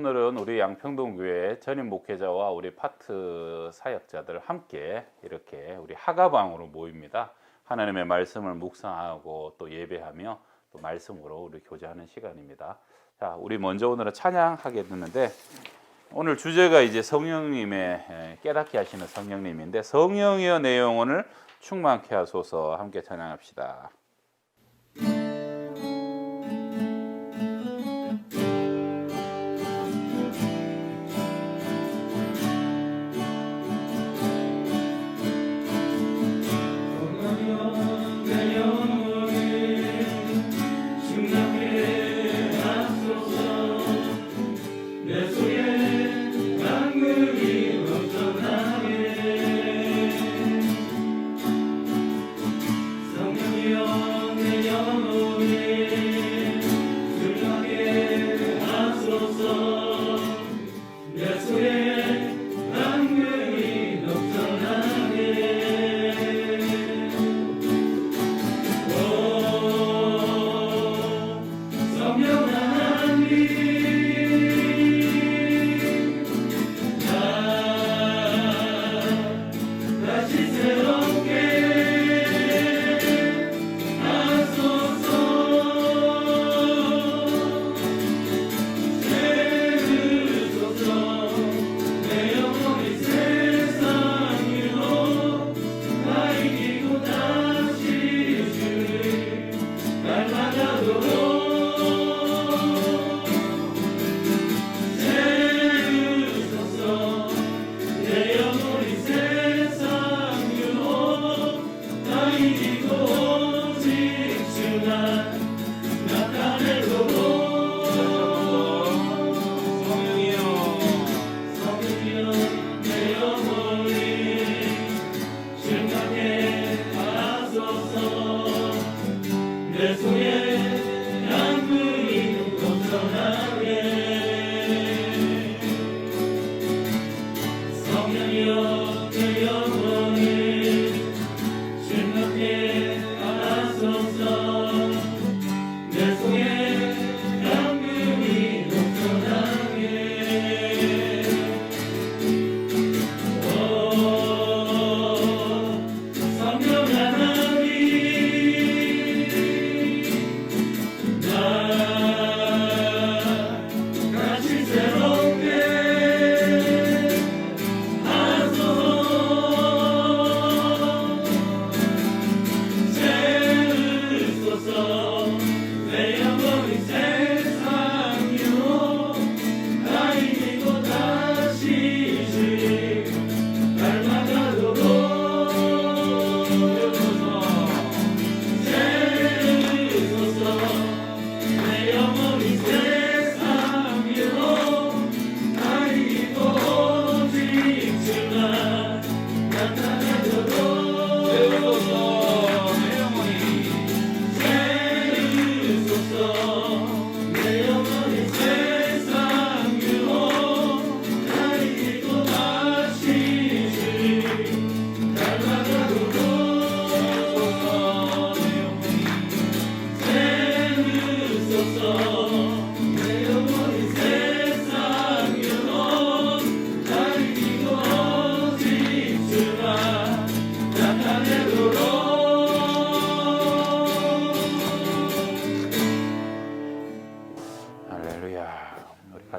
오늘은 우리 양평동교회 전임 목회자와 우리 파트 사역자들 함께 이렇게 우리 하가방으로 모입니다. 하나님의 말씀을 묵상하고 또 예배하며 또 말씀으로 우리 교제하는 시간입니다. 자, 우리 먼저 오늘은 찬양하게 됐는데 오늘 주제가 이제 성령님의 깨닫게 하시는 성령님인데 성령이여 내 영혼을 충만케 하소서. 함께 찬양합시다.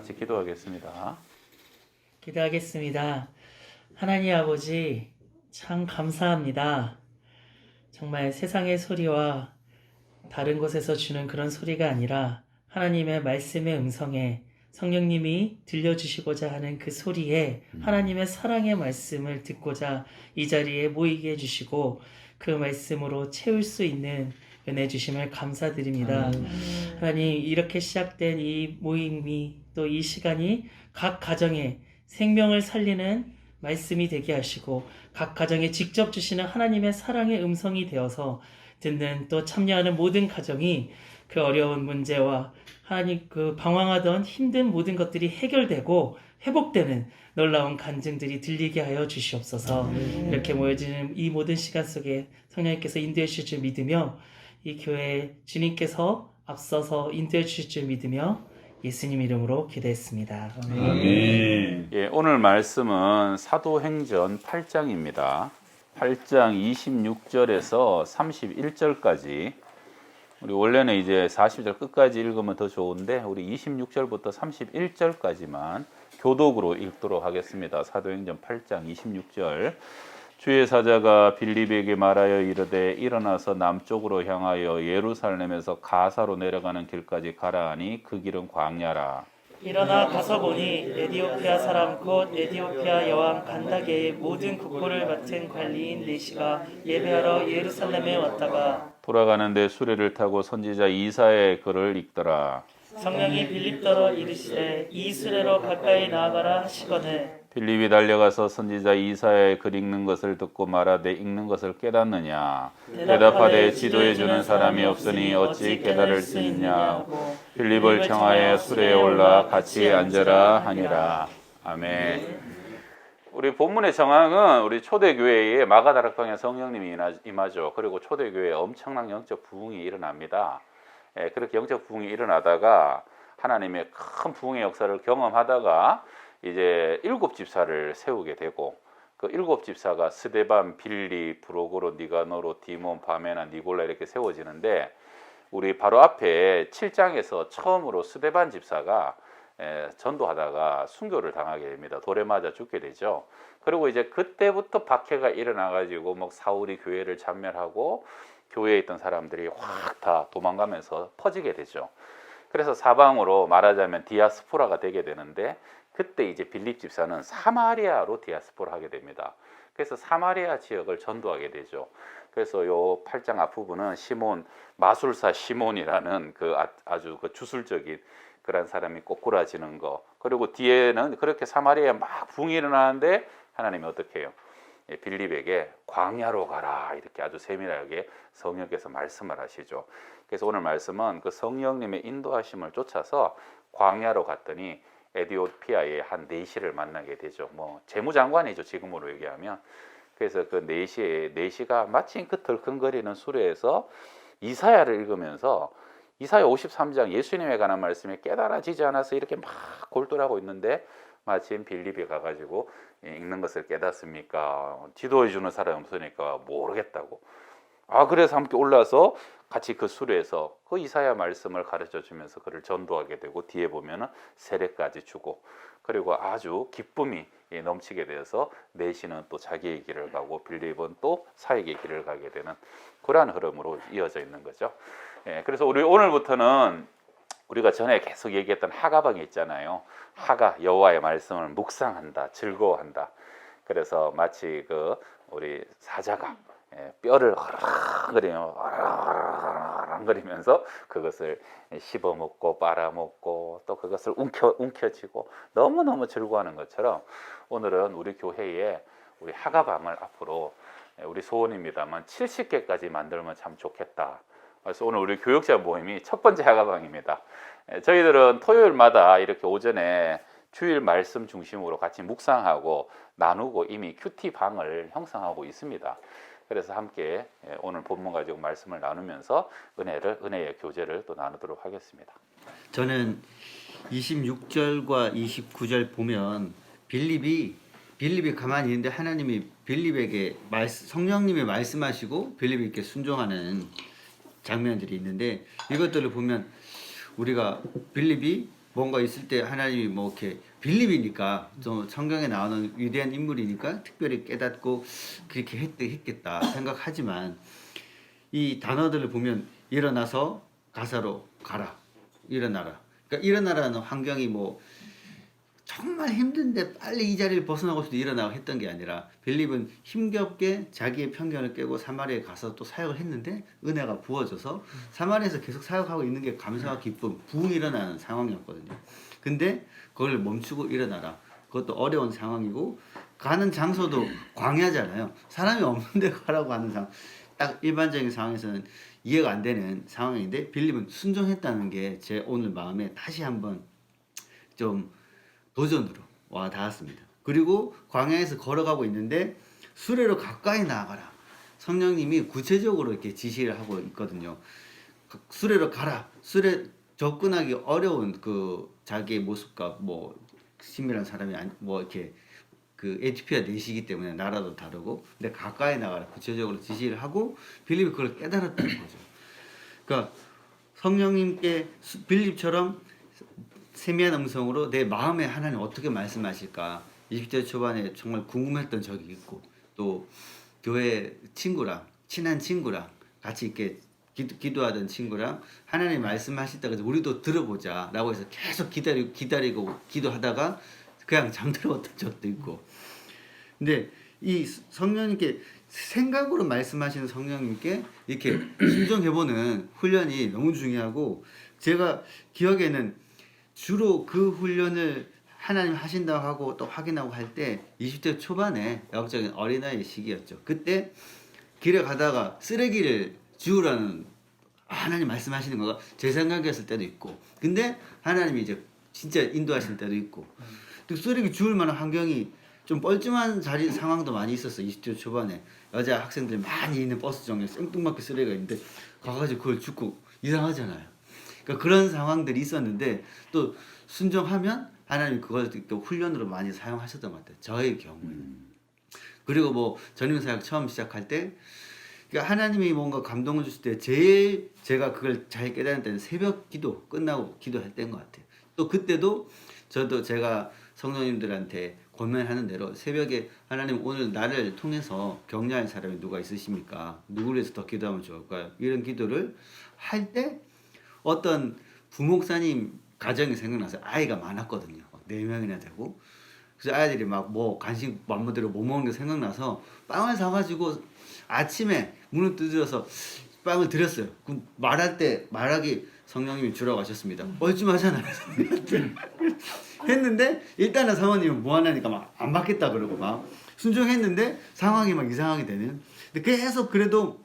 같이 기도하겠습니다. 기도하겠습니다. 하나님 아버지, 참 감사합니다. 정말 세상의 소리와 다른 곳에서 주는 그런 소리가 아니라 하나님의 말씀의 음성에 성령님이 들려주시고자 하는 그 소리에 하나님의 사랑의 말씀을 듣고자 이 자리에 모이게 해주시고 그 말씀으로 채울 수 있는 은혜 주심을 감사드립니다. 하나님, 이렇게 시작된 이 모임이 또 이 시간이 각 가정에 생명을 살리는 말씀이 되게 하시고 각 가정에 직접 주시는 하나님의 사랑의 음성이 되어서 듣는 또 참여하는 모든 가정이 그 어려운 문제와 하나님 그 방황하던 힘든 모든 것들이 해결되고 회복되는 놀라운 간증들이 들리게 하여 주시옵소서. 이렇게 모여지는 이 모든 시간 속에 성령님께서 인도해 주실 줄 믿으며 이 교회 주님께서 앞서서 인도해 주실 줄 믿으며 예수님 이름으로 기도했습니다. 아멘. 아멘. 예, 오늘 말씀은 사도행전 8장입니다. 8장 26절에서 31절까지. 우리 원래는 이제 40절 끝까지 읽으면 더 좋은데 우리 26절부터 31절까지만 교독으로 읽도록 하겠습니다. 사도행전 8장 26절. 주의 사자가 빌립에게 말하여 이르되 일어나서 남쪽으로 향하여 예루살렘에서 가사로 내려가는 길까지 가라 하니 그 길은 광야라. 일어나 가서 보니 에디오피아 사람 곧 에디오피아 여왕 간다게의 모든 국고를 맡은 관리인 네시가 예배하러 예루살렘에 왔다가 돌아가는데 수레를 타고 선지자 이사야의 글을 읽더라. 성령이 빌립더러 이르시되 이 수레로 가까이 나아가라 하시거늘 빌립이 달려가서 선지자 이사야의 글 읽는 것을 듣고 말하되 읽는 것을 깨닫느냐. 대답하되 지도해 주는 사람이 없으니 어찌 깨달을 수 있냐. 빌립을 청하여 수레에 올라 같이 앉으라 하니라. 아멘. 우리 본문의 정황은 우리 초대교회에 마가다락방에 성령님이 임하죠. 그리고 초대교회에 엄청난 영적 부흥이 일어납니다. 예, 그렇게 영적 부흥이 일어나다가 하나님의 큰 부흥의 역사를 경험하다가 이제 7집사를 세우게 되고 그 7집사가 스데반, 빌리, 브로고로, 니가노로, 디몬, 바메나, 니골라 이렇게 세워지는데 우리 바로 앞에 7장에서 처음으로 스데반 집사가 전도하다가 순교를 당하게 됩니다. 돌에 맞아 죽게 되죠. 그리고 이제 그때부터 박해가 일어나가지고 막 사울이 교회를 참멸하고 교회에 있던 사람들이 확 다 도망가면서 퍼지게 되죠. 그래서 사방으로 말하자면 디아스포라가 되게 되는데 그때 이제 빌립 집사는 사마리아로 디아스포라 하게 됩니다. 그래서 사마리아 지역을 전도하게 되죠. 그래서 요 8장 앞부분은 시몬, 마술사 시몬이라는 그 아주 그 주술적인 그런 사람이 꼬꾸라지는 거. 그리고 뒤에는 그렇게 사마리아에 막 붕이 일어나는데 하나님이 어떻게 해요? 빌립에게 광야로 가라 이렇게 아주 세밀하게 성령께서 말씀을 하시죠. 그래서 오늘 말씀은 그 성령님의 인도하심을 쫓아서 광야로 갔더니 에디오피아의 한 네시를 만나게 되죠. 뭐 재무장관이죠 지금으로 얘기하면. 그래서 그 네시가 마침 그 덜컹거리는 수레에서 이사야를 읽으면서 이사야 53장 예수님에 관한 말씀이 깨달아지지 않아서 이렇게 막 골똘하고 있는데 마침 빌립이 가가지고 읽는 것을 깨닫습니까? 지도해 주는 사람이 없으니까 모르겠다고. 그래서 함께 올라서 같이 그 수레에서 그 이사야 말씀을 가르쳐 주면서 그를 전도하게 되고 뒤에 보면은 세례까지 주고 그리고 아주 기쁨이 넘치게 되어서 네시는 또 자기의 길을 가고 빌립은 또 사역의 길을 가게 되는 그러한 흐름으로 이어져 있는 거죠. 그래서 우리 오늘부터는 우리가 전에 계속 얘기했던 하가방이 있잖아요. 하가 여호와의 말씀을 묵상한다, 즐거워한다. 그래서 마치 그 우리 사자가 뼈를 허랑거리면서 그것을 씹어 먹고 빨아 먹고 또 그것을 움켜쥐고 너무너무 즐거워하는 것처럼 오늘은 우리 교회에 우리 하가방을 앞으로 우리 소원입니다만 70개까지 만들면 참 좋겠다. 그래서 오늘 우리 교육자 모임이 첫 번째 하가방입니다. 저희들은 토요일마다 이렇게 오전에 주일 말씀 중심으로 같이 묵상하고 나누고 이미 큐티 방을 형성하고 있습니다. 그래서 함께 오늘 본문 가지고 말씀을 나누면서 은혜의 교제를 또 나누도록 하겠습니다. 저는 26절과 29절 보면 빌립이 가만히 있는데 하나님이 빌립에게 성령님이 말씀하시고 빌립에게 순종하는 장면들이 있는데 이것들을 보면 우리가 빌립이 뭔가 있을 때 하나님이 뭐 이렇게 빌립이니까 좀 성경에 나오는 위대한 인물이니까 특별히 깨닫고 그렇게 했겠다 생각하지만 이 단어들을 보면 일어나서 가사로 가라 일어나라 그러니까 일어나라는 환경이 뭐 정말 힘든데 빨리 이 자리를 벗어나고 싶어 일어나고 했던 게 아니라 빌립은 힘겹게 자기의 편견을 깨고 사마리아에 가서 또 사역을 했는데 은혜가 부어져서 사마리아에서 계속 사역하고 있는 게 감사와 기쁨, 부흥이 일어나는 상황이었거든요. 근데 그걸 멈추고 일어나라. 그것도 어려운 상황이고 가는 장소도 광야잖아요. 사람이 없는데 가라고 하는 상황. 딱 일반적인 상황에서는 이해가 안 되는 상황인데 빌립은 순종했다는 게 제 오늘 마음에 다시 한번 좀 도전으로 와 닿았습니다. 그리고 광야에서 걸어가고 있는데 수레로 가까이 나아가라. 성령님이 구체적으로 이렇게 지시를 하고 있거든요. 수레로 가라. 수레 접근하기 어려운 그 자기의 모습과 뭐 친밀한 사람이 뭐 이렇게 그 에티오피아 내시기 때문에 나라도 다르고 근데 가까이 나가라 구체적으로 지시를 하고 빌립이 그걸 깨달았다는 거죠. 그러니까 성령님께 빌립처럼 세미한 음성으로 내 마음에 하나님 어떻게 말씀하실까 20대 초반에 정말 궁금했던 적이 있고 또 교회 친구랑 친한 친구랑 같이 이렇게 기도하던 친구랑 하나님 말씀하시다가 우리도 들어보자라고 해서 계속 기다리고 기도하다가 그냥 잠들었던 적도 있고 근데 이 성령님께 생각으로 말씀하시는 성령님께 이렇게 순종해보는 훈련이 너무 중요하고 제가 기억에는 주로 그 훈련을 하나님 하신다고 하고 또 확인하고 할 때 20대 초반에 영적인 어린아이의 시기였죠. 그때 길에 가다가 쓰레기를 주우라는 하나님 말씀하시는 거가 제 생각이었을 때도 있고 근데 하나님이 이제 진짜 인도하실 때도 있고 또 쓰레기 주울 만한 환경이 좀 뻘쭘한 상황도 많이 있었어. 20대 초반에 여자 학생들 많이 있는 버스 정류에 생뚱맞게 쓰레기가 있는데 가가지고 그걸 줍고 이상하잖아요. 그러니까 그런 상황들이 있었는데 또 순종하면 하나님 그걸 또 훈련으로 많이 사용하셨던 것 같아요. 저의 경우에는. 그리고 뭐 전임사역 처음 시작할 때 그러니까 하나님이 뭔가 감동을 주실 때 제일 제가 그걸 잘 깨달은 때는 새벽 기도 끝나고 기도할 때인 것 같아요. 또 그때도 저도 제가 성도님들한테 권면하는 대로 새벽에 하나님 오늘 나를 통해서 격려할 사람이 누가 있으십니까? 누구를 위해서 더 기도하면 좋을까요? 이런 기도를 할 때 어떤 부목사님 가정이 생각나서 아이가 많았거든요. 4명이나 되고 그래서 아이들이 막 뭐 간식 맘대로 못 먹는 게 생각나서 빵을 사가지고 아침에 문을 두드려서 빵을 드렸어요. 그럼 말하기 성령님이 주라고 하셨습니다. 뻘쭘하잖아요. 했는데 일단은 사모님은 무한하니까 막 안 받겠다 그러고 막 순종했는데 상황이 막 이상하게 되는. 근데 계속 그래도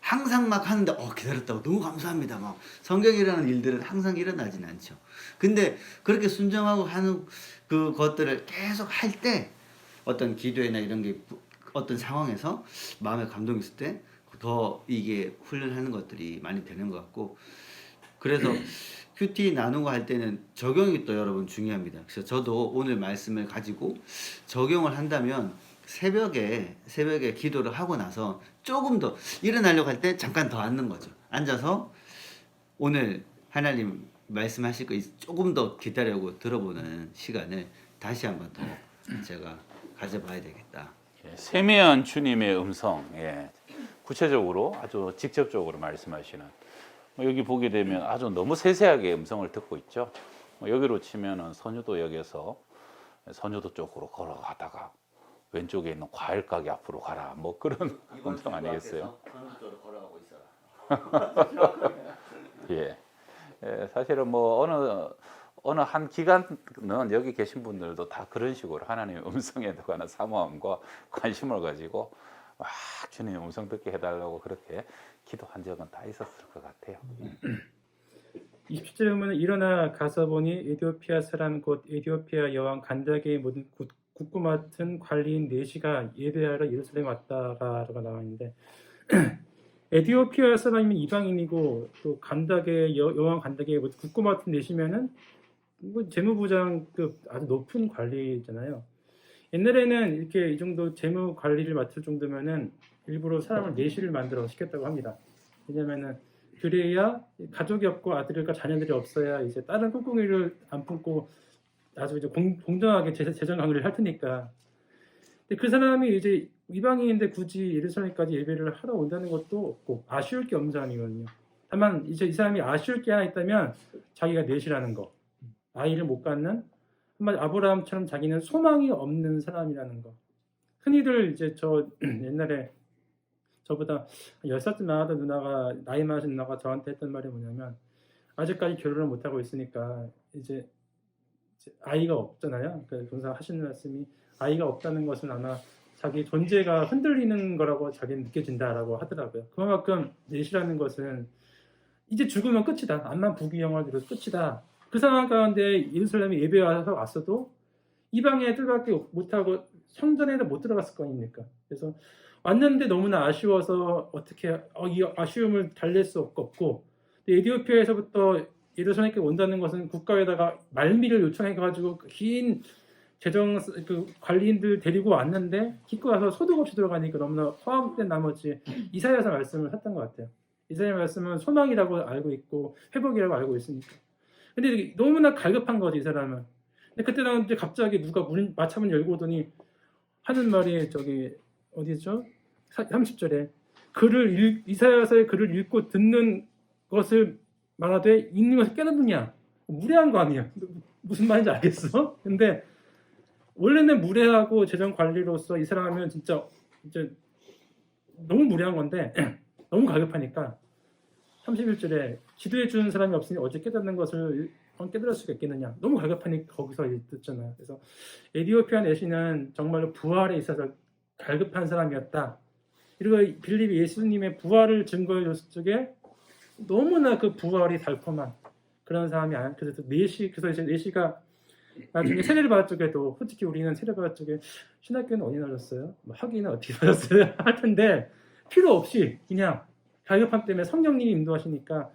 항상 막 하는데 기다렸다고 너무 감사합니다. 막 성경이라는 일들은 항상 일어나진 않죠. 근데 그렇게 순종하고 하는 그 것들을 계속 할 때 어떤 기도회나 이런 게 어떤 상황에서 마음에 감동이 있을 때 더 이게 훈련하는 것들이 많이 되는 것 같고 그래서 큐티 나누고 할 때는 적용이 또 여러분 중요합니다. 그래서 저도 오늘 말씀을 가지고 적용을 한다면 새벽에 기도를 하고 나서 조금 더 일어나려고 할 때 잠깐 더 앉는 거죠. 앉아서 오늘 하나님 말씀하실 거 조금 더 기다려고 들어보는 시간을 다시 한번 더 제가 가져봐야 되겠다. 세미한 주님의 음성, 구체적으로 아주 직접적으로 말씀하시는 여기 보게 되면 아주 너무 세세하게 음성을 듣고 있죠. 여기로 치면은 선유도역에서 선유도 쪽으로 걸어가다가 왼쪽에 있는 과일 가게 앞으로 가라 뭐 그런 음성 아니겠어요? 선유도로 걸어가고 있어라. 예. 사실은 뭐 어느 한 기간은 여기 계신 분들도 다 그런 식으로 하나님의 음성에 관한 사모함과 관심을 가지고 와 주님의 음성 듣게 해달라고 그렇게 기도한 적은 다 있었을 것 같아요. 27절에 보면 일어나 가서 보니 에디오피아 사람 곧 에디오피아 여왕 간다게의 모든 국구 맡은 관리인 4시가 예배하러 예루살렘에 왔다가 나와 있는데 에디오피아 사람이면 이방인이고 또 간다게 여왕 간다게의 모든 국구 맡은 4시면은 뭐 재무부장급 아주 높은 관리잖아요. 옛날에는 이렇게 이 정도 재무 관리를 맡을 정도면은 일부러 사람을 내시를 만들어 시켰다고 합니다. 왜냐면은 그래야 가족이 없고 아들과 자녀들이 없어야 이제 다른 꿍꿍이를 안 품고 아주 이제 공정하게 재정 관리를 할 테니까. 근데 그 사람이 이제 이방인인데 굳이 예루살렘까지 예배를 하러 온다는 것도 없고 아쉬울 게 없는 사람이거든요. 다만 이제 이 사람이 아쉬울 게 하나 있다면 자기가 내시라는 거, 아이를 못 갖는 한마디 아브라함처럼 자기는 소망이 없는 사람이라는 거. 흔히들 이제 저 옛날에 저보다 10살쯤 나가던 누나가 나이 많으신 누나가 저한테 했던 말이 뭐냐면 아직까지 결혼을 못하고 있으니까 이제 아이가 없잖아요. 그 동사 하시는 말씀이 아이가 없다는 것은 아마 자기 존재가 흔들리는 거라고 자기는 느껴진다라고 하더라고요. 그만큼 내시라는 것은 이제 죽으면 끝이다. 암만 부귀영화를 이뤄서 끝이다. 그 상황 가운데 예루살렘에 예배와서 왔어도 이방의 뜰밖에 못하고 성전에도 못 들어갔을 거 아닙니까? 그래서 왔는데 너무나 아쉬워서 어떻게 이 아쉬움을 달랠 수 없고 에디오피아에서부터 예루살렘에 온다는 것은 국가에다가 말미를 요청해가지고 긴 재정 그 관리인들 데리고 왔는데 기껏 와서 소득 없이 들어가니까 너무나 허황된 나머지 이사야서 말씀을 했던 것 같아요. 이사야 말씀은 소망이라고 알고 있고 회복이라고 알고 있으니까. 근데 너무나 갈급한 거지 이 사람은. 근데 그때 당시 갑자기 누가 마차문 열고 오더니 하는 말이 저기 어디죠? 30절에 이사야서의 글을 읽고 듣는 것을 말하되 읽는 것을 깨닫느냐? 무례한 거 아니야? 무슨 말인지 알겠어? 근데 원래는 무례하고 재정 관리로서 이 사람은 진짜 너무 무례한 건데 너무 갈급하니까 31절에 기도해 주는 사람이 없으니 어찌 깨닫는 것을 깨달을 수가 있겠느냐. 너무 갈급하니까 거기서 듣잖아요. 그래서 에디오피아 내시는 정말로 부활에 있어서 갈급한 사람이었다. 그리고 빌립이 예수님의 부활을 증거해 줬을 적에 너무나 그 부활이 달콤한 그런 사람이 아니야. 그래서 이제 내시가 나중에 세례를 받을 적에도 솔직히 우리는 세례 받을 적에 신학교는 어디 나셨어요? 뭐 학위는 어떻게 받았어요? 할 텐데 필요 없이 그냥 갈급함 때문에 성령님이 인도하시니까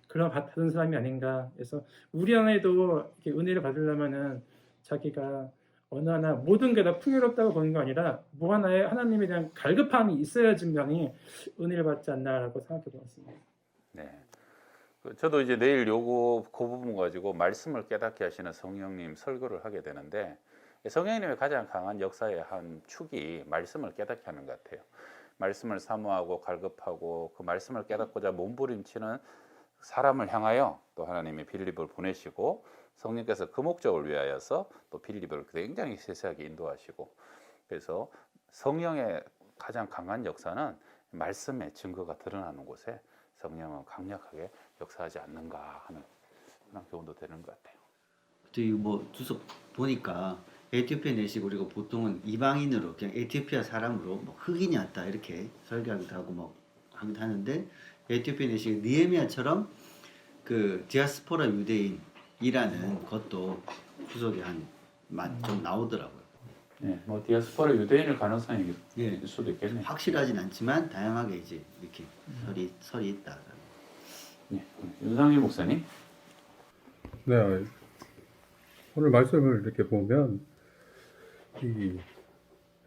그런 받은 사람이 아닌가. 그래서 우리 안에도 이렇게 은혜를 받으려면은 자기가 어느 하나 모든 게 다 풍요롭다고 보는 게 아니라 뭐 하나에 하나님에 대한 갈급함이 있어야지만이 은혜를 받지 않나라고 생각해 보았습니다. 네. 저도 이제 내일 그 부분 가지고 말씀을 깨닫게 하시는 성령님 설교를 하게 되는데 성령님의 가장 강한 역사의 한 축이 말씀을 깨닫게 하는 것 같아요. 말씀을 사모하고 갈급하고 그 말씀을 깨닫고자 몸부림치는 사람을 향하여 또 하나님이 빌립을 보내시고 성령께서 그 목적을 위하여서 또 빌립을 굉장히 세세하게 인도하시고 그래서 성령의 가장 강한 역사는 말씀의 증거가 드러나는 곳에 성령은 강력하게 역사하지 않는가 하는 그런 교훈도 되는 것 같아요. 저희 뭐 주석 보니까 에티오피아 내식 우리가 보통은 이방인으로 그냥 에티오피아 사람으로 뭐 흑인이 왔다 이렇게 설교하기도 하고 뭐 하기도 하는데 에티오피아 내식 느헤미야처럼 그 디아스포라 유대인이라는 것도 주석에 좀 나오더라고요. 네, 뭐 디아스포라 유대인일 가능성이 예. 있을 수도 있겠네요. 확실하진 않지만 다양하게 이제 이렇게 설이 있다. 네, 윤상일 목사님. 네, 오늘 말씀을 이렇게 보면 이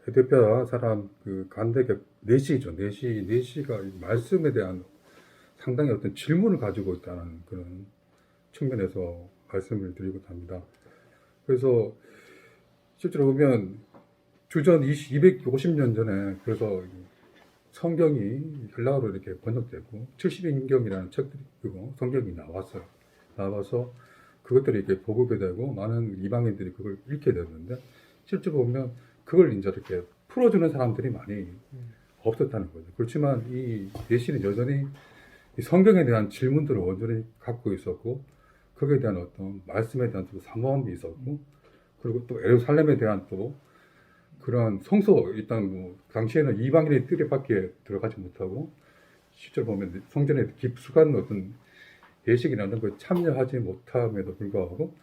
에티오피아 사람 그 간대가 내시죠. 내시가 말씀에 대한 상당히 어떤 질문을 가지고 있다는 그런 측면에서 말씀을 드리고 합니다. 그래서 실제로 보면 주전 250년 전에 그래서 성경이 헬라어로 이렇게 번역되고 70인경이라는 책들이 성경이 나와서 그것들이 이렇게 보급이 되고 많은 이방인들이 그걸 읽게 됐는데 실제 보면 그걸 이제 이렇게 풀어주는 사람들이 많이 없었다는 거죠. 그렇지만 이 내시는 여전히 이 성경에 대한 질문들을 완전히 갖고 있었고 거기에 대한 어떤 말씀에 대한 또 사모함이 있었고 그리고 또 예루살렘에 대한 또 그런 성소 일단 뭐 당시에는 이방인의 뜰에 밖에 들어가지 못하고 실제로 보면 성전에 깊숙한 어떤 예식이라는 걸 참여하지 못함에도 불구하고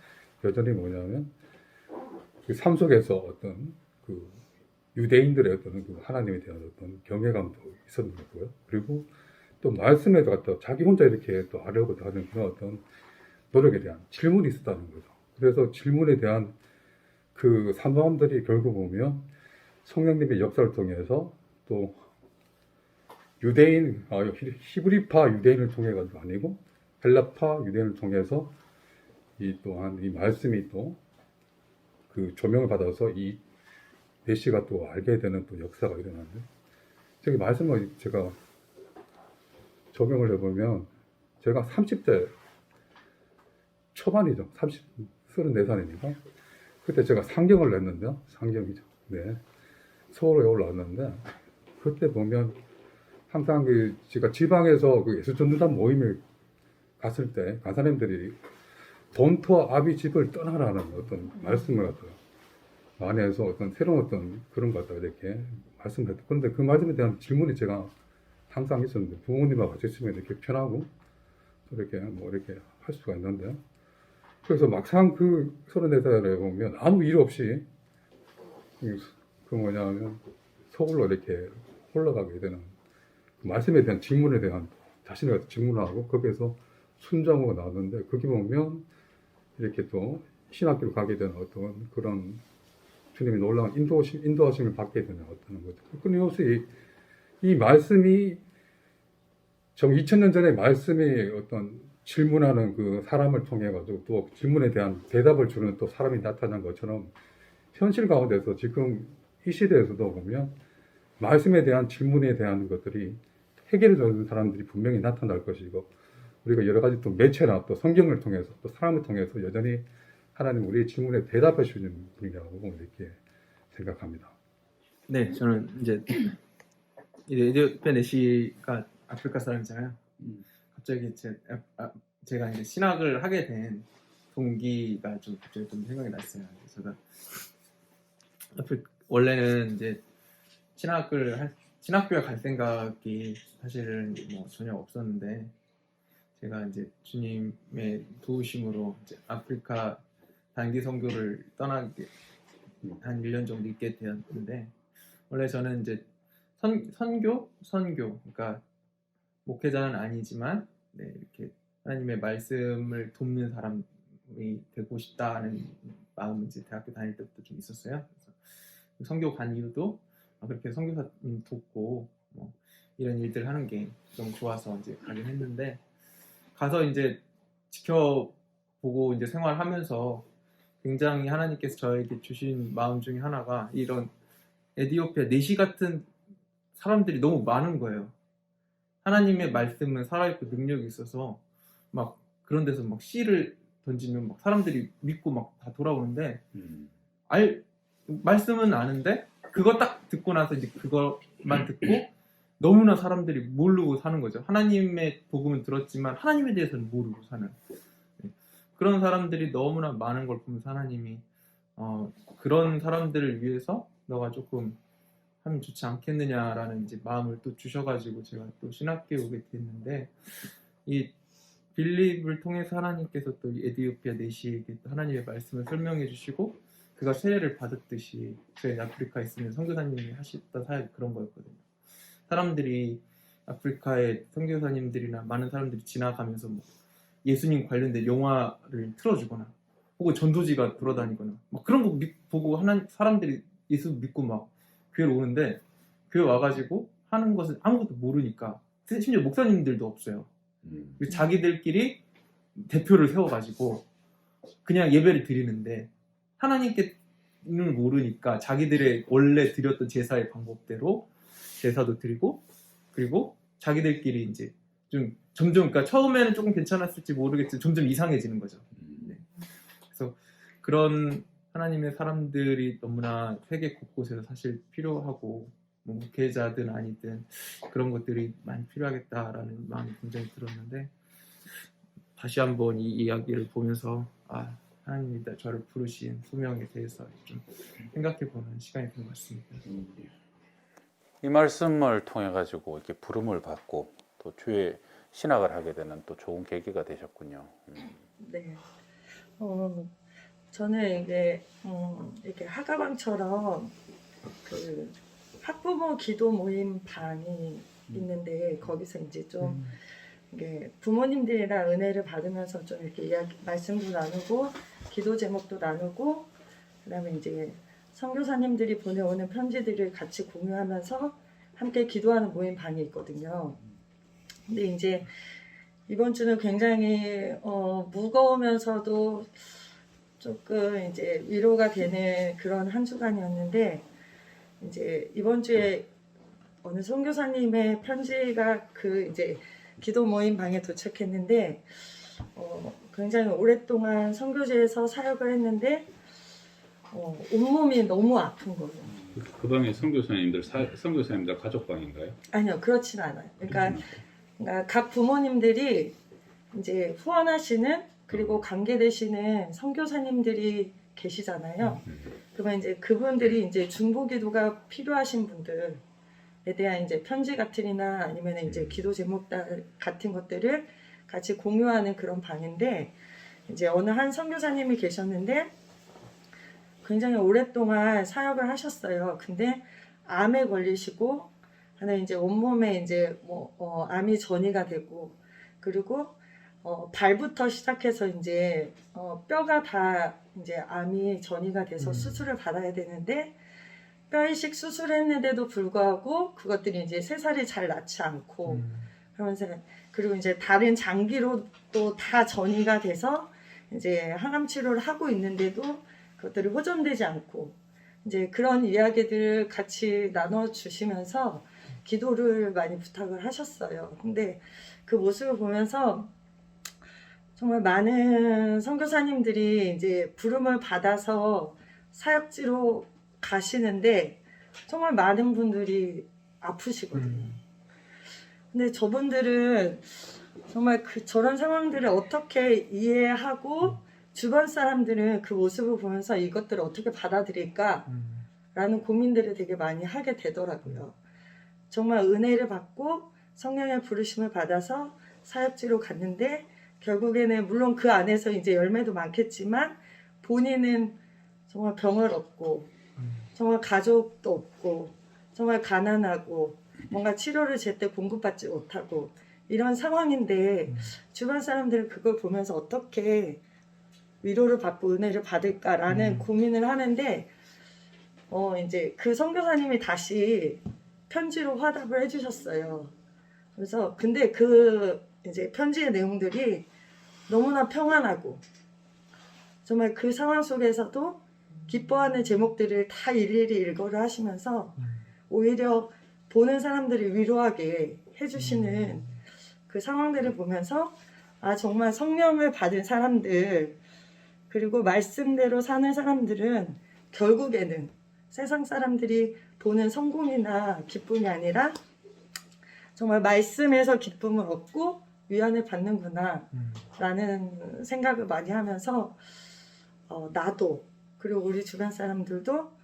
여전히 뭐냐면 그 삶 속에서 어떤 그 유대인들의 어떤 그 하나님에 대한 어떤 경외감도 있었는 거고요. 그리고 또 말씀에 갖다 자기 혼자 이렇게 또 하려고 하는 그런 어떤 노력에 대한 질문이 있었다는 거죠. 그래서 질문에 대한 그 사모함들이 결국 보면 성령님의 역사를 통해서 또 유대인, 히브리파 유대인을 통해 가지고 아니고 헬라파 유대인을 통해서 이 또한 이 말씀이 또 그 조명을 받아서 이 메시가 또 알게 되는 또 역사가 일어나는데 저기 말씀을 제가 적용을 해보면 제가 30대 초반이죠. 34살이니까 그때 제가 상경을 냈는데요. 상경이죠. 네. 서울에 올라왔는데 그때 보면 항상 그 제가 지방에서 그 예수전도단 모임에 갔을 때 간사님들이 본토 아비 집을 떠나라는 어떤 말씀을 갖다가 안에서 어떤 새로운 어떤 그런 것 같다 이렇게 말씀을 했다. 그런데 그 말씀에 대한 질문이 제가 항상 있었는데 부모님하고 같이 있으면 이렇게 편하고 또 이렇게 뭐 이렇게 할 수가 있는데 그래서 막상 그 34살에 보면 아무 일 없이 그 뭐냐면 서울로 이렇게 올라가게 되는 그 말씀에 대한 질문에 대한 자신을 질문하고 거기에서 순종하고 나오는데 거기 보면 이렇게 또 신학교를 가게 되는 어떤 그런 주님의 놀라운 인도하심을 받게 되는 어떤 거죠. 끊임없이 이 말씀이 정 2000년 전의 말씀이 어떤 질문하는 그 사람을 통해 가지고 또 질문에 대한 대답을 주는 또 사람이 나타난 것처럼 현실 가운데서 지금 이 시대에서도 보면 말씀에 대한 질문에 대한 것들이 해결해 주는 사람들이 분명히 나타날 것이고 우리가 여러 가지 또 매체나 또 성경을 통해서 또 사람을 통해서 여전히 하나님 우리의 질문에 대답해 주시는 분이라고 이렇게 생각합니다. 네, 저는 이제 에디오피아 내시가 아프리카 사람이잖아요. 갑자기 제가 이제 신학을 하게 된 동기가 좀 갑자기 좀 생각이 났어요. 제가 원래는 이제 신학교에 갈 생각이 사실은 뭐 전혀 없었는데 제가 이제 주님의 도우심으로 이제 아프리카 단기 선교를 떠나게 한 1년 정도 있게 되었는데 원래 저는 이제 선교 그러니까 목회자는 아니지만 네, 이렇게 하나님의 말씀을 돕는 사람이 되고 싶다는 마음이 이제 대학교 다닐 때부터 좀 있었어요. 그래서 선교 간 이유도 그렇게 선교사님 돕고 뭐 이런 일들 하는 게 좀 좋아서 이제 가긴 했는데 가서 이제 지켜보고 이제 생활하면서 굉장히 하나님께서 저에게 주신 마음 중에 하나가 이런 에디오피아 내시 같은 사람들이 너무 많은 거예요. 하나님의 말씀은 살아있고 능력이 있어서 막 그런 데서 막 씨를 던지면 막 사람들이 믿고 막 다 돌아오는데 말씀은 아는데 그거 딱 듣고 나서 이제 그것만 듣고 너무나 사람들이 모르고 사는 거죠. 하나님의 복음은 들었지만 하나님에 대해서는 모르고 사는 그런 사람들이 너무나 많은 걸 보면서 하나님이 그런 사람들을 위해서 너가 조금 하면 좋지 않겠느냐라는 이제 마음을 또 주셔가지고 제가 또 신학교에 오게 됐는데 이 빌립을 통해서 하나님께서 또 에디오피아 내시에게 하나님의 말씀을 설명해 주시고 그가 세례를 받았듯이 저희 아프리카에 있으면 선교사님이 하셨던 사역이 그런 거였거든요. 사람들이 아프리카의 선교사님들이나 많은 사람들이 지나가면서 뭐 예수님 관련된 영화를 틀어주거나 혹은 전도지가 돌아다니거나 막 그런 거 보고 사람들이 예수 믿고 막 교회로 오는데 교회 와가지고 하는 것을 아무것도 모르니까 심지어 목사님들도 없어요. 자기들끼리 대표를 세워가지고 그냥 예배를 드리는데 하나님께는 모르니까 자기들의 원래 드렸던 제사의 방법대로 제사도 드리고 그리고 자기들끼리 이제 좀 점점 그러니까 처음에는 조금 괜찮았을지 모르겠지만 점점 이상해지는 거죠. 네. 그래서 그런 하나님의 사람들이 너무나 세계 곳곳에서 사실 필요하고 뭐 목회자든 아니든 그런 것들이 많이 필요하겠다라는 마음이 굉장히 들었는데 다시 한번 이 이야기를 보면서 하나님이 저를 부르신 소명에 대해서 좀 생각해보는 시간이 된 것 같습니다. 이 말씀을 통해 가지고 이렇게 부름을 받고 또 주의 신학을 하게 되는 또 좋은 계기가 되셨군요. 네. 저는 이게 이렇게 하가방처럼 그 학부모 기도 모임 방이 있는데 거기서 이제 좀 이게 부모님들이랑 은혜를 받으면서 좀 이렇게 말씀도 나누고 기도 제목도 나누고 그다음에 이제 선교사님들이 보내오는 편지들을 같이 공유하면서 함께 기도하는 모임 방이 있거든요. 근데 이제 이번 주는 굉장히 무거우면서도 조금 이제 위로가 되는 그런 한 주간이었는데 이제 이번 주에 어느 선교사님의 편지가 그 이제 기도 모임 방에 도착했는데 굉장히 오랫동안 선교지에서 사역을 했는데 온몸이 너무 아픈 거예요. 그 방에 선교사님들 가족방인가요? 아니요, 그렇진 않아요. 그러니까 각 부모님들이 이제 후원하시는 그리고 관계되시는 선교사님들이 계시잖아요. 그러면 이제 그분들이 이제 중보기도가 필요하신 분들에 대한 이제 편지 같으나 아니면 이제 기도 제목 같은 것들을 같이 공유하는 그런 방인데 이제 어느 한 선교사님이 계셨는데 굉장히 오랫동안 사역을 하셨어요. 근데 암에 걸리시고 하나 이제 온몸에 이제 암이 전이가 되고 그리고 발부터 시작해서 이제 뼈가 다 이제 암이 전이가 돼서 수술을 받아야 되는데 뼈 이식 수술했는데도 불구하고 그것들이 이제 새살이 잘 낫지 않고 그러면서 그리고 이제 다른 장기로 또 다 전이가 돼서 이제 항암 치료를 하고 있는데도 그것들이 호전되지 않고 이제 그런 이야기들을 같이 나눠 주시면서 기도를 많이 부탁을 하셨어요. 근데 그 모습을 보면서 정말 많은 선교사님들이 이제 부름을 받아서 사역지로 가시는데 정말 많은 분들이 아프시거든요. 근데 저분들은 정말 저런 상황들을 어떻게 이해하고 주변 사람들은 그 모습을 보면서 이것들을 어떻게 받아들일까 라는 고민들을 되게 많이 하게 되더라고요. 정말 은혜를 받고 성령의 부르심을 받아서 사역지로 갔는데 결국에는 물론 그 안에서 이제 열매도 많겠지만 본인은 정말 병을 얻고 정말 가족도 없고 정말 가난하고 뭔가 치료를 제때 공급받지 못하고 이런 상황인데 주변 사람들은 그걸 보면서 어떻게 위로를 받고 은혜를 받을까라는 고민을 하는데 이제 그 선교사님이 다시 편지로 화답을 해주셨어요. 그래서 근데 그 이제 편지의 내용들이 너무나 평안하고 정말 그 상황 속에서도 기뻐하는 제목들을 다 일일이 일거를 하시면서 오히려 보는 사람들을 위로하게 해주시는 그 상황들을 보면서 아 정말 성령을 받은 사람들 그리고 말씀대로 사는 사람들은 결국에는 세상 사람들이 보는 성공이나 기쁨이 아니라 정말 말씀에서 기쁨을 얻고 위안을 받는구나 라는 생각을 많이 하면서 나도 그리고 우리 주변 사람들도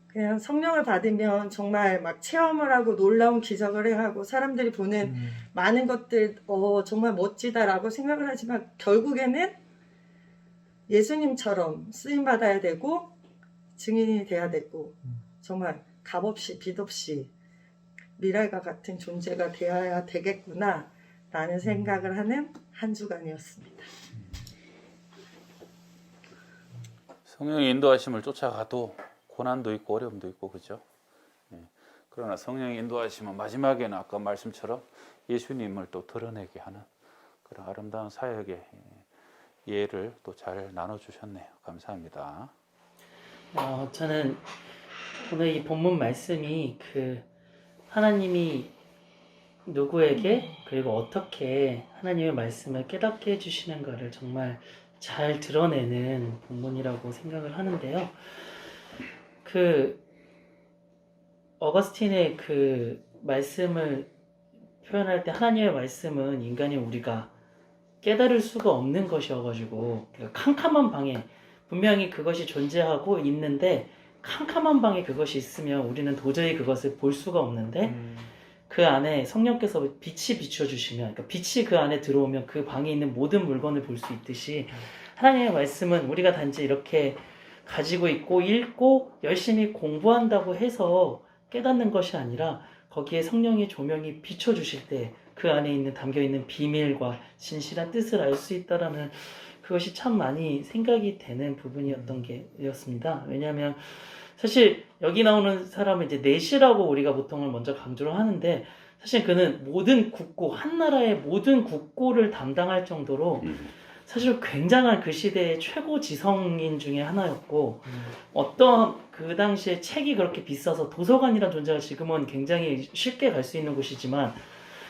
그냥 성령을 받으면 정말 막 체험을 하고 놀라운 기적을 행하고 사람들이 보는 많은 것들 정말 멋지다라고 생각을 하지만 결국에는 예수님처럼 쓰임받아야 되고 증인이 돼야 되고 정말 값없이 빚없이 미랄과 같은 존재가 되어야 되겠구나 라는 생각을 하는 한 주간이었습니다. 성령의 인도하심을 쫓아가도 고난도 있고 어려움도 있고 그죠? 그러나 성령의 인도하심은 마지막에는 아까 말씀처럼 예수님을 또 드러내게 하는 그런 아름다운 사역의 예를 또 잘 나눠주셨네요. 감사합니다. 저는 오늘 이 본문 말씀이 그 하나님이 누구에게 그리고 어떻게 하나님의 말씀을 깨닫게 해주시는가를 정말 잘 드러내는 본문이라고 생각을 하는데요. 그 어거스틴의 그 말씀을 표현할 때 하나님의 말씀은 인간이 우리가 깨달을 수가 없는 것이어가지고 캄캄한 방에 분명히 그것이 존재하고 있는데 캄캄한 방에 그것이 있으면 우리는 도저히 그것을 볼 수가 없는데 그 안에 성령께서 빛이 비춰주시면 그러니까 빛이 그 안에 들어오면 그 방에 있는 모든 물건을 볼 수 있듯이 하나님의 말씀은 우리가 단지 이렇게 가지고 있고 읽고 열심히 공부한다고 해서 깨닫는 것이 아니라 거기에 성령의 조명이 비춰주실 때 그 안에 있는 담겨있는 비밀과 진실한 뜻을 알 수 있다라는 그것이 참 많이 생각이 되는 부분이었던 게였습니다. 왜냐하면 사실 여기 나오는 사람은 이제 내시라고 우리가 보통은 먼저 강조를 하는데 사실 그는 모든 국고 한 나라의 모든 국고를 담당할 정도로 사실 굉장한 그 시대의 최고 지성인 중에 하나였고 어떤 그 당시에 책이 그렇게 비싸서 도서관이라는 존재가 지금은 굉장히 쉽게 갈 수 있는 곳이지만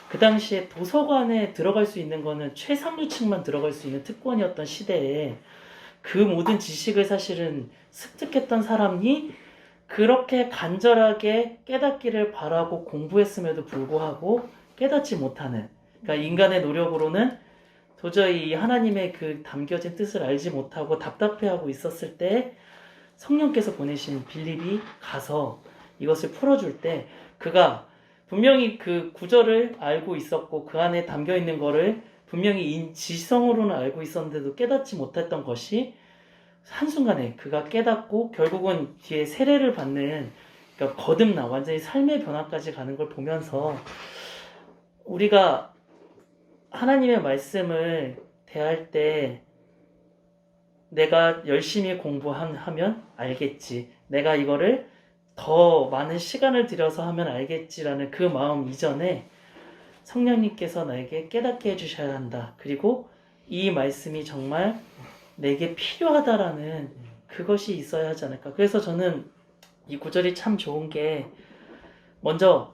그 당시에 도서관에 들어갈 수 있는 거는 최상류층만 들어갈 수 있는 특권이었던 시대에 그 모든 지식을 사실은 습득했던 사람이 그렇게 간절하게 깨닫기를 바라고 공부했음에도 불구하고 깨닫지 못하는 그러니까 인간의 노력으로는 도저히 하나님의 그 담겨진 뜻을 알지 못하고 답답해하고 있었을 때 성령께서 보내신 빌립이 가서 이것을 풀어줄 때 그가 분명히 그 구절을 알고 있었고 그 안에 담겨있는 거를 분명히 지성으로는 알고 있었는데도 깨닫지 못했던 것이 한순간에 그가 깨닫고 결국은 뒤에 세례를 받는 그러니까 거듭나 완전히 삶의 변화까지 가는 걸 보면서 우리가 하나님의 말씀을 대할 때 내가 열심히 공부하면 알겠지. 내가 이거를 더 많은 시간을 들여서 하면 알겠지라는 그 마음 이전에 성령님께서 나에게 깨닫게 해주셔야 한다. 그리고 이 말씀이 정말 내게 필요하다라는 그것이 있어야 하지 않을까. 그래서 저는 이 구절이 참 좋은 게 먼저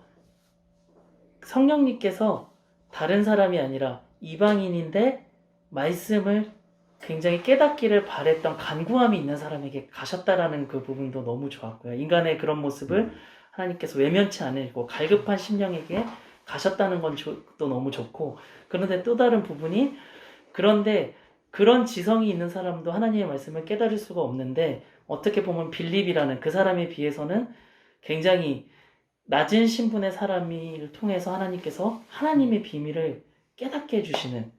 성령님께서 다른 사람이 아니라 이방인인데 말씀을 굉장히 깨닫기를 바랬던 간구함이 있는 사람에게 가셨다라는 그 부분도 너무 좋았고요. 인간의 그런 모습을 하나님께서 외면치 않으시고 갈급한 심령에게 가셨다는 건 또 너무 좋고, 그런데 또 다른 부분이, 그런데 그런 지성이 있는 사람도 하나님의 말씀을 깨달을 수가 없는데 어떻게 보면 빌립이라는 그 사람에 비해서는 굉장히 낮은 신분의 사람을 통해서 하나님께서 하나님의 비밀을 깨닫게 해주시는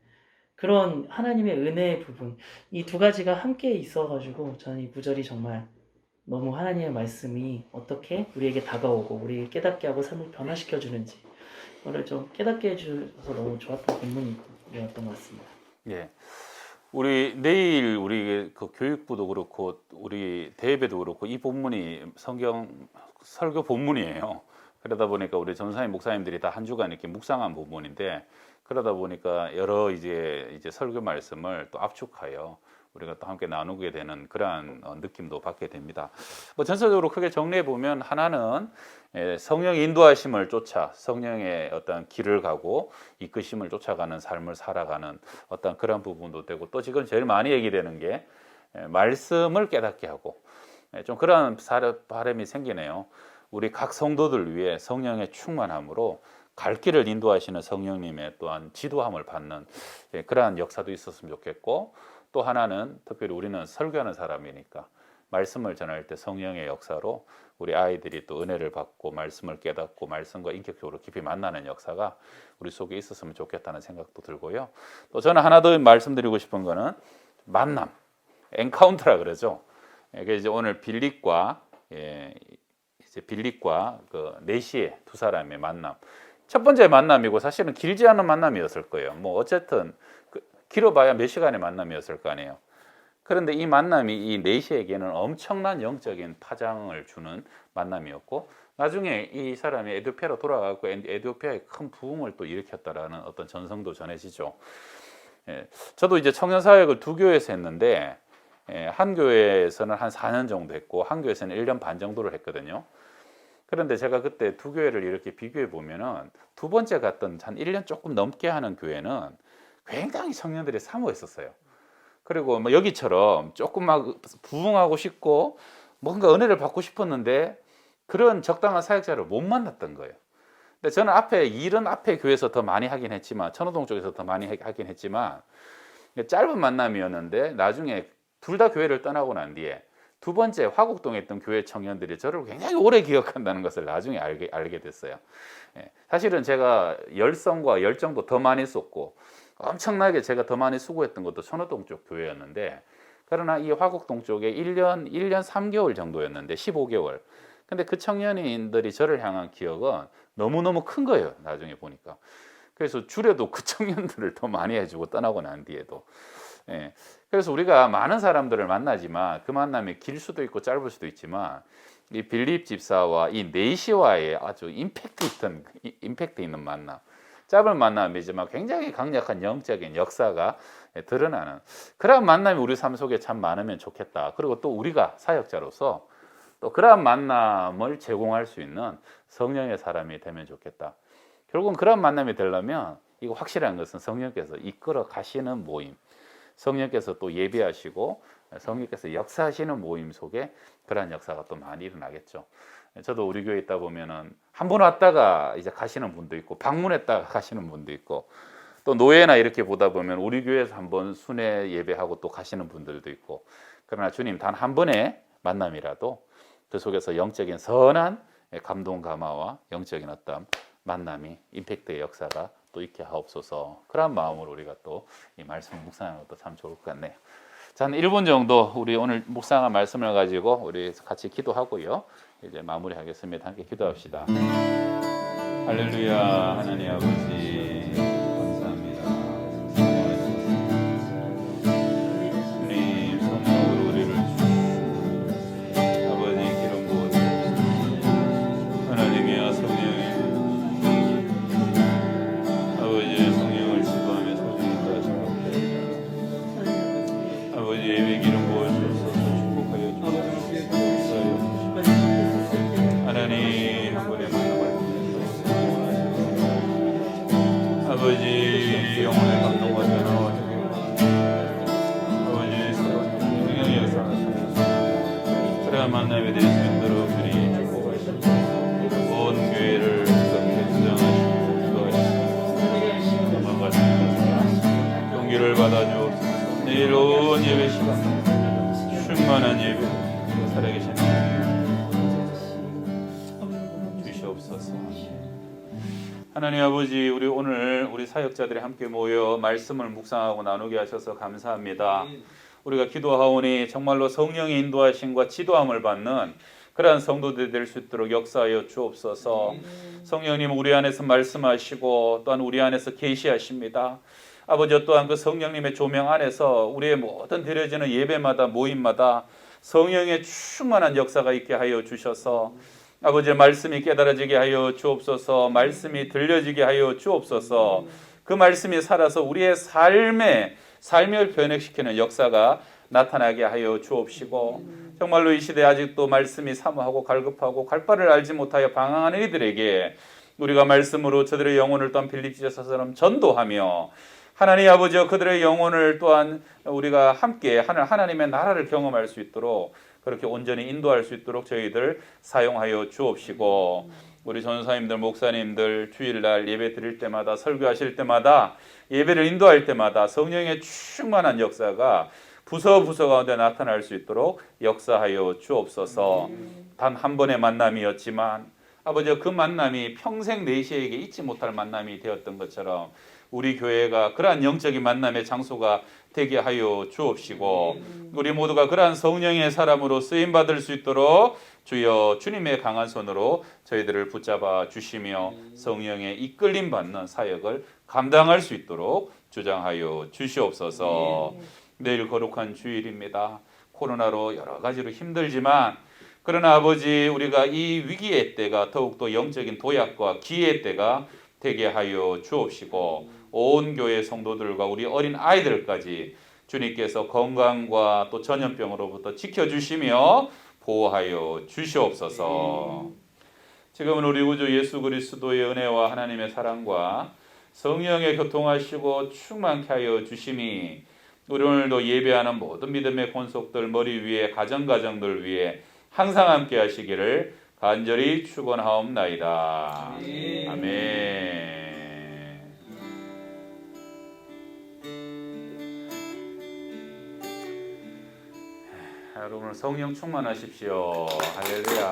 그런 하나님의 은혜의 부분, 이 두 가지가 함께 있어가지고 저는 이 구절이 정말 너무 하나님의 말씀이 어떻게 우리에게 다가오고 우리에게 깨닫게 하고 삶을 변화시켜주는지 그거를 좀 깨닫게 해주셔서 너무 좋았던 본문이었던 것 같습니다. 예. 우리 내일 우리 그 교육부도 그렇고 우리 대예배도 그렇고 이 본문이 성경 설교 본문이에요. 그러다 보니까 우리 전사님 목사님들이 다 한 주간 이렇게 묵상한 본문인데, 그러다 보니까 여러 이제 설교 말씀을 또 압축하여 우리가 또 함께 나누게 되는 그러한 느낌도 받게 됩니다. 뭐 전체적으로 크게 정리해 보면, 하나는 성령의 인도하심을 쫓아 성령의 어떤 길을 가고 이끄심을 쫓아가는 삶을 살아가는 어떤 그런 부분도 되고, 또 지금 제일 많이 얘기되는 게 말씀을 깨닫게 하고, 좀 그런 바람이 생기네요. 우리 각 성도들 위해 성령의 충만함으로 갈 길을 인도하시는 성령님의 또한 지도함을 받는 그러한 역사도 있었으면 좋겠고, 또 하나는 특별히 우리는 설교하는 사람이니까 말씀을 전할 때 성령의 역사로 우리 아이들이 또 은혜를 받고 말씀을 깨닫고 말씀과 인격적으로 깊이 만나는 역사가 우리 속에 있었으면 좋겠다는 생각도 들고요. 또 저는 하나 더 말씀드리고 싶은 거는 만남, 엔카운터라 그러죠. 이게 이제 오늘 빌립과 그 네시의 두 사람의 만남. 첫 번째 만남이고 사실은 길지 않은 만남이었을 거예요. 뭐 어쨌든 길어봐야 몇 시간의 만남이었을 거 아니에요. 그런데 이 만남이 이 네시에게는 엄청난 영적인 파장을 주는 만남이었고, 나중에 이 사람이 에티오피아로 돌아가고 에티오피아에 큰 부흥을 또 일으켰다라는 어떤 전성도 전해지죠. 저도 이제 청년 사역을 두 교회에서 했는데, 한 교회에서는 한 4년 정도 했고 한 교회에서는 1년 반 정도를 했거든요. 그런데 제가 그때 두 교회를 이렇게 비교해 보면은, 두 번째 갔던 한 1년 조금 넘게 하는 교회는 굉장히 청년들이 사모했었어요. 그리고 뭐 여기처럼 조금 막 부흥하고 싶고 뭔가 은혜를 받고 싶었는데 그런 적당한 사역자를 못 만났던 거예요. 근데 저는 앞에 교회에서 더 많이 하긴 했지만, 천호동 쪽에서 더 많이 하긴 했지만, 짧은 만남이었는데 나중에 둘 다 교회를 떠나고 난 뒤에 두 번째 화곡동에 있던 교회 청년들이 저를 굉장히 오래 기억한다는 것을 나중에 알게 됐어요. 사실은 제가 열성과 열정도 더 많이 쏟고 엄청나게 제가 더 많이 수고했던 것도 천호동 쪽 교회였는데, 그러나 이 화곡동 쪽에 1년 3개월 정도였는데 15개월. 근데 그 청년인들이 저를 향한 기억은 너무너무 큰 거예요, 나중에 보니까. 그래서 주례도 그 청년들을 더 많이 해주고 떠나고 난 뒤에도. 그래서 우리가 많은 사람들을 만나지만 그 만남이 길 수도 있고 짧을 수도 있지만, 이 빌립 집사와 이 네시와의 아주 임팩트 있는 만남, 짧은 만남이지만 굉장히 강력한 영적인 역사가 드러나는 그러한 만남이 우리 삶 속에 참 많으면 좋겠다. 그리고 또 우리가 사역자로서 또 그러한 만남을 제공할 수 있는 성령의 사람이 되면 좋겠다. 결국은 그러한 만남이 되려면 이거 확실한 것은 성령께서 이끌어 가시는 모임, 성령께서 또 예배하시고 성령께서 역사하시는 모임 속에 그러한 역사가 또 많이 일어나겠죠. 저도 우리 교회에 있다 보면은 한 번 왔다가 이제 가시는 분도 있고, 방문했다가 가시는 분도 있고, 또 노예나 이렇게 보다 보면 우리 교회에서 한번 순회 예배하고 또 가시는 분들도 있고, 그러나 주님 단 한 번의 만남이라도 그 속에서 영적인 선한 감동 감화와 영적인 어떤 만남이, 임팩트의 역사가 또 있게 하옵소서. 그런 마음으로 우리가 또 이 말씀 묵상하는 것도 참 좋을 것 같네요. 자, 한 1분 정도 우리 오늘 묵상한 말씀을 가지고 우리 같이 기도하고요, 이제 마무리하겠습니다. 함께 기도합시다. 할렐루야. 하나님 아버지 감사합니다. 귀한 만남이 될 수 있도록 주님 축복하시고 온 교회를 그렇게 주장하시고 축복하시고 도망가시고 용기를 받아주옵소서. 내일 온 예배 시간 충만한 예배 살아계신 하나님 주시옵소서. 하나님 아버지, 우리 오늘 우리 사역자들이 함께 모여 말씀을 묵상하고 나누게 하셔서 감사합니다. 우리가 기도하오니 정말로 성령의 인도하심과 지도함을 받는 그러한 성도들이 될 수 있도록 역사하여 주옵소서. 성령님 우리 안에서 말씀하시고 또한 우리 안에서 계시하십니다. 아버지, 또한 그 성령님의 조명 안에서 우리의 모든 드려지는 예배마다 모임마다 성령의 충만한 역사가 있게 하여 주셔서 아버지의 말씀이 깨달아지게 하여 주옵소서. 말씀이 들려지게 하여 주옵소서. 그 말씀이 살아서 우리의 삶을 변혁시키는 역사가 나타나게 하여 주옵시고 정말로 이 시대에 아직도 말씀이 사모하고 갈급하고 갈 바를 알지 못하여 방황하는 이들에게 우리가 말씀으로 저들의 영혼을 또한 빌립지서처럼 전도하며 하나님 아버지여 그들의 영혼을 또한 우리가 함께 하나님의 나라를 경험할 수 있도록 그렇게 온전히 인도할 수 있도록 저희들 사용하여 주옵시고 우리 전사님들 목사님들 주일날 예배 드릴 때마다 설교하실 때마다 예배를 인도할 때마다 성령의 충만한 역사가 부서 가운데 나타날 수 있도록 역사하여 주옵소서. 단 한 번의 만남이었지만 아버지 그 만남이 평생 내시에게 잊지 못할 만남이 되었던 것처럼 우리 교회가 그러한 영적인 만남의 장소가 되게 하여 주옵시고 우리 모두가 그러한 성령의 사람으로 쓰임받을 수 있도록 주여 주님의 강한 손으로 저희들을 붙잡아 주시며 성령의 이끌림 받는 사역을 감당할 수 있도록 주장하여 주시옵소서. 내일 거룩한 주일입니다. 코로나로 여러 가지로 힘들지만 그러나 아버지 우리가 이 위기의 때가 더욱더 영적인 도약과 기회의 때가 되게 하여 주옵시고 온 교회 성도들과 우리 어린 아이들까지 주님께서 건강과 또 전염병으로부터 지켜주시며 보호하여 주시옵소서. 지금은 우리 구주 예수 그리스도의 은혜와 하나님의 사랑과 성령의 교통하시고 충만케 하여 주심이 우리 오늘도 예배하는 모든 믿음의 권속들 머리 위에 가정들 위에 항상 함께 하시기를 간절히 축원하옵나이다. 아멘. 여러분 성령 충만하십시오. 할렐루야.